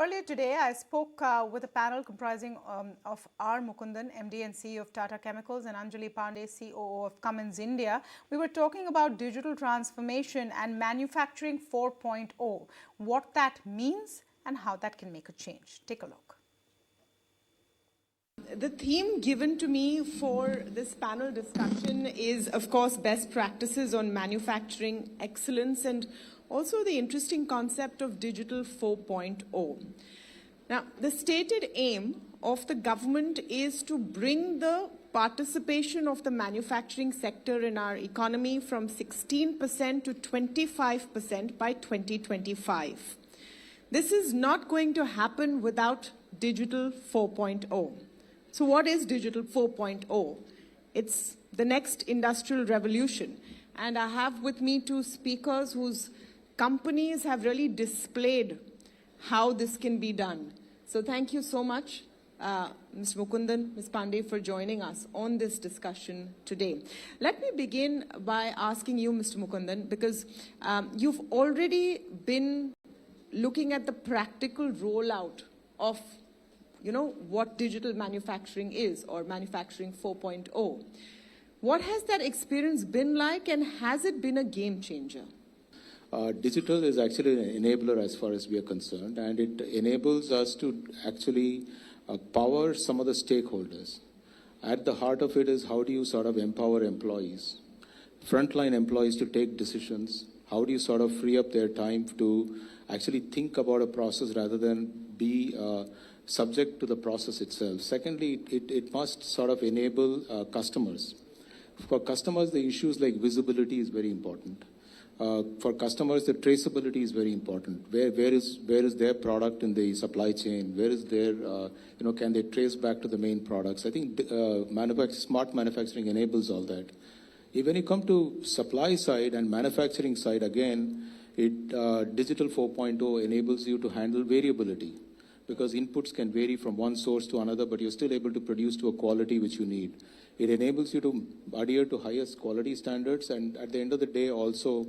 earlier today, I spoke with a panel comprising of R Mukundan MD and CEO of Tata Chemicals and Anjali Pandey, COO of Cummins India. We were talking about digital transformation and manufacturing 4.0, what that means and how that can make a change. Take a look. The theme given to me for this panel discussion is, of course, best practices on manufacturing excellence and also the interesting concept of digital 4.0. Now, the stated aim of the government is to bring the participation of the manufacturing sector in our economy from 16% to 25% by 2025. This is not going to happen without digital 4.0. So what is digital 4.0? It's the next industrial revolution. And I have with me two speakers whose companies have really displayed how this can be done. So thank you so much, Ms. Mukundan, Ms. Pandey, for joining us on this discussion today. Let me begin by asking you, Mr. Mukundan, because you've already been looking at the practical rollout of what digital manufacturing is, or manufacturing 4.0. What has that experience been like, and has it been a game changer? Digital is actually an enabler as far as we are concerned, and it enables us to actually power some of the stakeholders. At the heart of it is, how do you sort of empower employees, frontline employees, to take decisions? How do you sort of free up their time to actually think about a process rather than be subject to the process itself? Secondly, it must sort of enable customers. For customers, the issues like visibility is very important. For customers, the traceability is very important. Where is their product in the supply chain? Where is their, can they trace back to the main products? I think smart manufacturing enables all that. When you come to supply side and manufacturing side, again, digital 4.0 enables you to handle variability, because inputs can vary from one source to another, but you're still able to produce to a quality which you need. It enables you to adhere to highest quality standards, and at the end of the day also,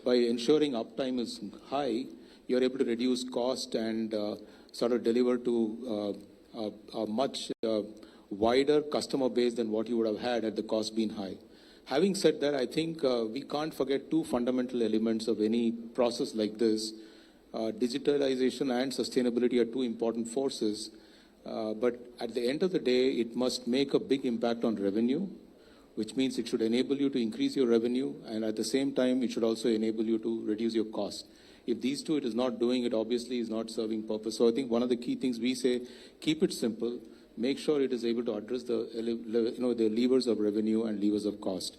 by ensuring uptime is high, you're able to reduce cost and sort of deliver to a much wider customer base than what you would have had had the cost been high. Having said that, I think we can't forget two fundamental elements of any process like this. Digitalization and sustainability are two important forces, but at the end of the day, it must make a big impact on revenue, which means it should enable you to increase your revenue, and at the same time, it should also enable you to reduce your cost. If these two it is not doing, it obviously is not serving purpose. So I think one of the key things we say, keep it simple, make sure it is able to address the levers of revenue and levers of cost.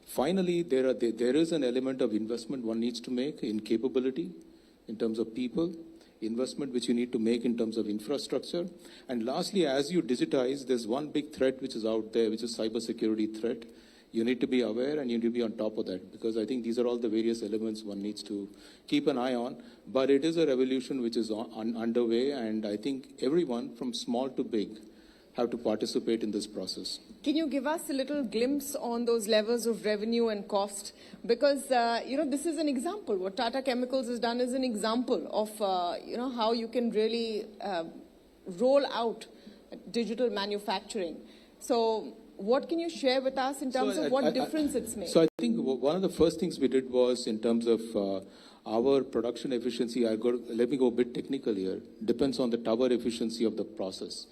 Finally, there is an element of investment one needs to make in capability, in terms of people, investment which you need to make in terms of infrastructure. And lastly, as you digitize, there's one big threat which is out there, which is cybersecurity threat. You need to be aware and you need to be on top of that, because I think these are all the various elements one needs to keep an eye on. But it is a revolution which is underway, and I think everyone from small to big have to participate in this process. Can you give us a little glimpse on those levels of revenue and cost? Because, this is an example. What Tata Chemicals has done is an example of, how you can really roll out digital manufacturing. So what can you share with us in terms of what difference it's made? So I think one of the first things we did was in terms of our production efficiency. Let me go a bit technical here. Depends on the tower efficiency of the process.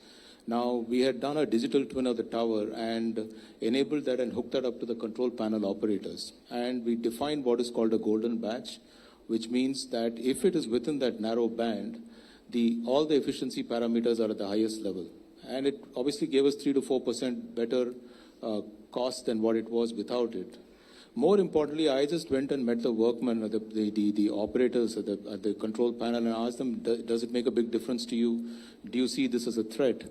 Now, we had done a digital twin of the tower and enabled that and hooked that up to the control panel operators. And we defined what is called a golden batch, which means that if it is within that narrow band, all the efficiency parameters are at the highest level. And it obviously gave us 3 to 4% better cost than what it was without it. More importantly, I just went and met the workmen, the operators at the control panel, and asked them, does it make a big difference to you? Do you see this as a threat?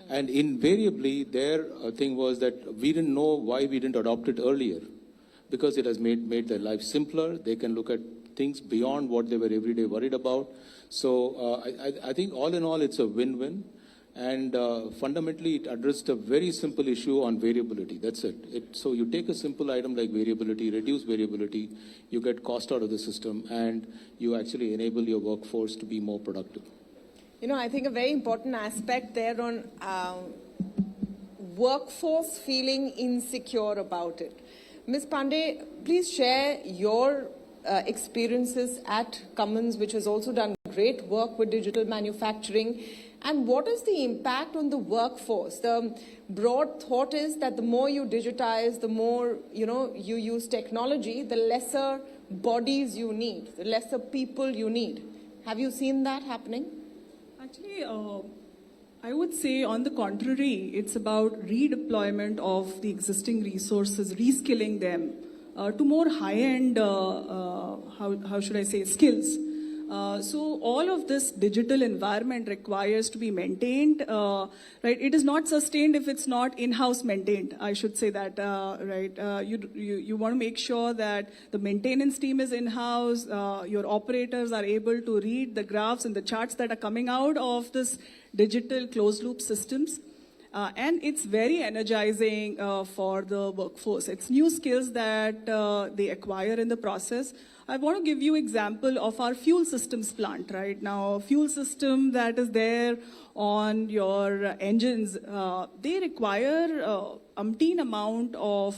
And invariably, their thing was that we didn't know why we didn't adopt it earlier, because it has made their life simpler. They can look at things beyond what they were every day worried about. So I think all in all, it's a win-win. And fundamentally, it addressed a very simple issue on variability. That's it. So you take a simple item like variability, reduce variability, you get cost out of the system, and you actually enable your workforce to be more productive. I think a very important aspect there on workforce feeling insecure about it. Ms. Pandey, please share your experiences at Cummins, which has also done great work with digital manufacturing. And what is the impact on the workforce? The broad thought is that the more you digitize, the more, you use technology, the lesser bodies you need, the lesser people you need. Have you seen that happening? Actually, I would say on the contrary, it's about redeployment of the existing resources, reskilling them to more high-end, how should I say, skills. So all of this digital environment requires to be maintained, right? It is not sustained if it's not in-house maintained. I should say that, right? You want to make sure that the maintenance team is in-house, your operators are able to read the graphs and the charts that are coming out of this digital closed-loop systems. And it's very energizing for the workforce. It's new skills that they acquire in the process. I want to give you example of our fuel systems plant right now. Fuel system that is there on your engines, they require umpteen amount of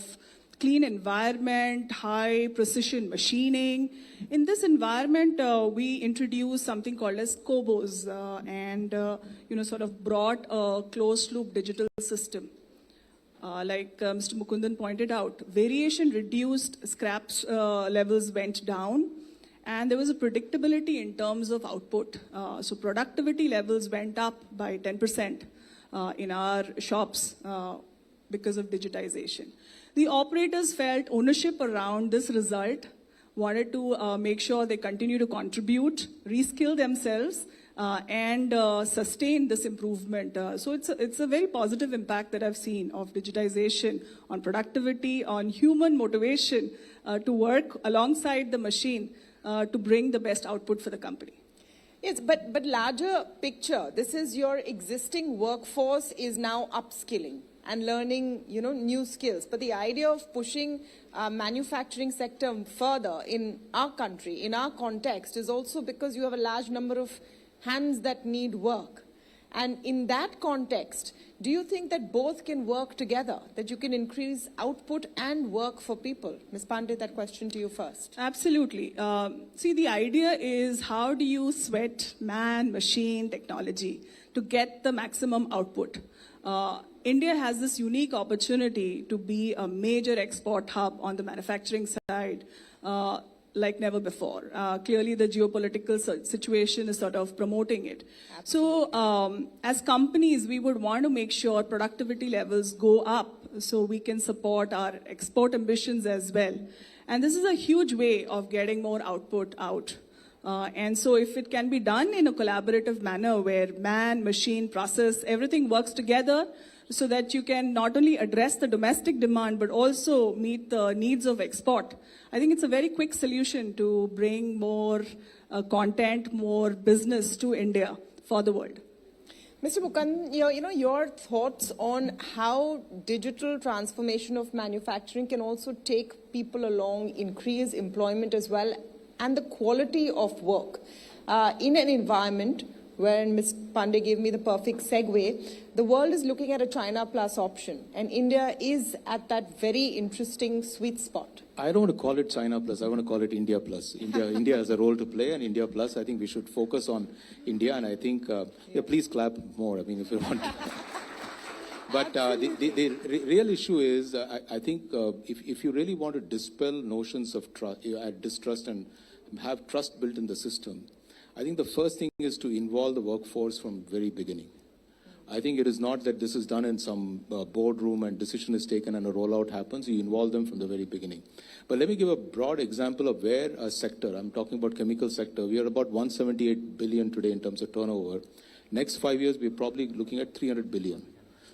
clean environment, high precision machining. In this environment, we introduced something called as COBOs and sort of brought a closed loop digital system. Like Mr. Mukundan pointed out, variation reduced, scraps levels went down, and there was a predictability in terms of output. So productivity levels went up by 10% in our shops because of digitization. The operators felt ownership around this result, wanted to make sure they continue to contribute, reskill themselves, and sustain this improvement. So it's a very positive impact that I've seen of digitization on productivity, on human motivation to work alongside the machine to bring the best output for the company. Yes, but larger picture, this is your existing workforce is now upskilling and learning, new skills. But the idea of pushing manufacturing sector further in our country, in our context, is also because you have a large number of hands that need work. And in that context, do you think that both can work together, that you can increase output and work for people? Ms. Pandey, that question to you first. Absolutely. See, the idea is how do you sweat man, machine, technology to get the maximum output? India has this unique opportunity to be a major export hub on the manufacturing side, like never before. Clearly, the geopolitical situation is sort of promoting it. Absolutely. So, as companies, we would want to make sure productivity levels go up so we can support our export ambitions as well. And this is a huge way of getting more output out. And so if it can be done in a collaborative manner where man, machine, process, everything works together so that you can not only address the domestic demand but also meet the needs of export, I think it's a very quick solution to bring more content, more business to India for the world. Mr. Mukundan, your thoughts on how digital transformation of manufacturing can also take people along, increase employment as well, and the quality of work in an environment where Ms. Pandey gave me the perfect segue. The world is looking at a China plus option, and India is at that very interesting sweet spot. I don't want to call it China plus, I want to call it India plus. India has a role to play, and India plus, I think we should focus on India, and I think, please clap more, if you want to. But the real issue is, I think if you really want to dispel notions of distrust and have trust built in the system, I think the first thing is to involve the workforce from very beginning. I think it is not that this is done in some boardroom and decision is taken and a rollout happens. You involve them from the very beginning. But let me give a broad example of where a sector, I'm talking about chemical sector, we are about 178 billion today in terms of turnover. Next 5 years, we're probably looking at 300 billion.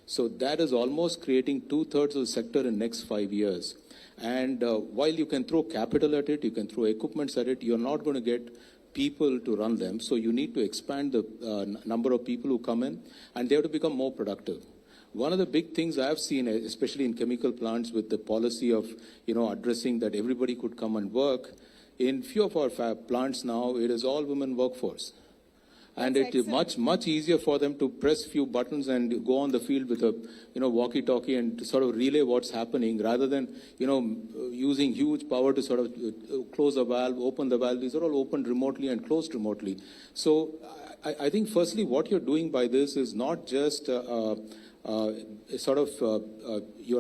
So that is almost creating 2/3 of the sector in next 5 years. And while you can throw capital at it, you can throw equipments at it, you're not going to get people to run them. So you need to expand the number of people who come in, and they have to become more productive. One of the big things I've seen, especially in chemical plants with the policy of, addressing that everybody could come and work, in few of our plants now, it is all women workforce. And it is much easier for them to press few buttons and go on the field with a walkie-talkie and to sort of relay what's happening, rather than using huge power to sort of close a valve, open the valve. These are all opened remotely and closed remotely. So I think firstly what you're doing by this is not just you're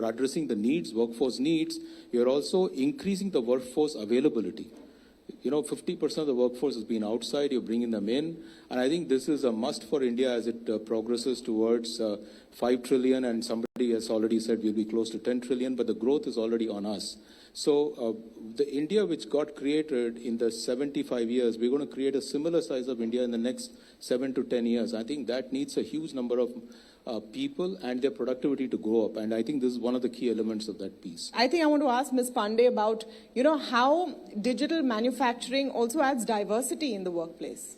addressing the needs, workforce needs. You're also increasing the workforce availability. 50% of the workforce has been outside, you're bringing them in. And I think this is a must for India as it progresses towards 5 trillion, and somebody has already said we'll be close to 10 trillion, but the growth is already on us. So the India which got created in the 75 years, we're going to create a similar size of India in the next 7 to 10 years. I think that needs a huge number of people and their productivity to go up. And I think this is one of the key elements of that piece. I think I want to ask Ms. Pandey about, how digital manufacturing also adds diversity in the workplace.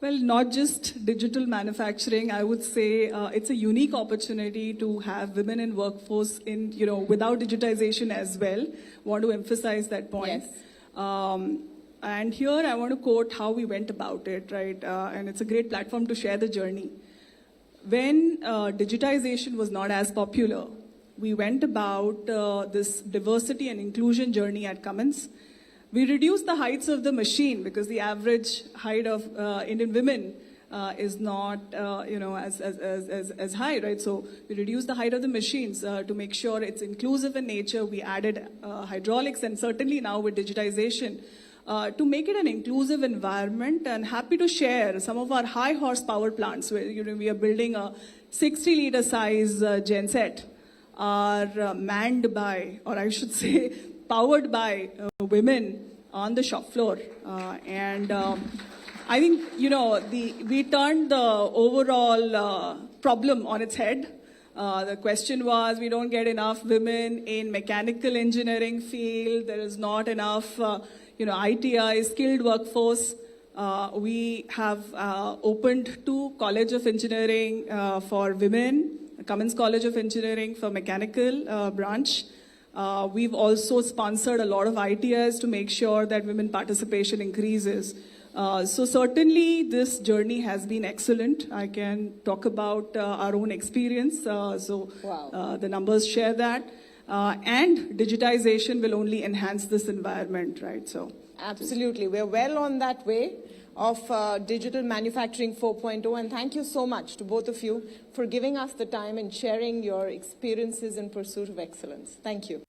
Well, not just digital manufacturing. I would say it's a unique opportunity to have women in workforce in, without digitization as well. Want to emphasize that point. Yes. And here I want to quote how we went about it, right? And it's a great platform to share the journey. When digitization was not as popular, we went about this diversity and inclusion journey at Cummins. We reduced the heights of the machine because the average height of Indian women is not, as high, right? So we reduced the height of the machines to make sure it's inclusive in nature. We added hydraulics, and certainly now with digitization, to make it an inclusive environment. And happy to share some of our high horsepower plants where we are building a 60-liter size genset are manned by, or I should say, powered by women on the shop floor. I think, we turned the overall problem on its head. The question was, we don't get enough women in mechanical engineering field. There is not enough, ITI, skilled workforce. We have opened 2 College of Engineering for women, Cummins College of Engineering for mechanical branch. We've also sponsored a lot of ITIs to make sure that women participation increases. So certainly this journey has been excellent. I can talk about our own experience. Wow. The numbers share that. And digitization will only enhance this environment, right? So absolutely. We're well on that way of digital manufacturing 4.0. And thank you so much to both of you for giving us the time and sharing your experiences in pursuit of excellence. Thank you.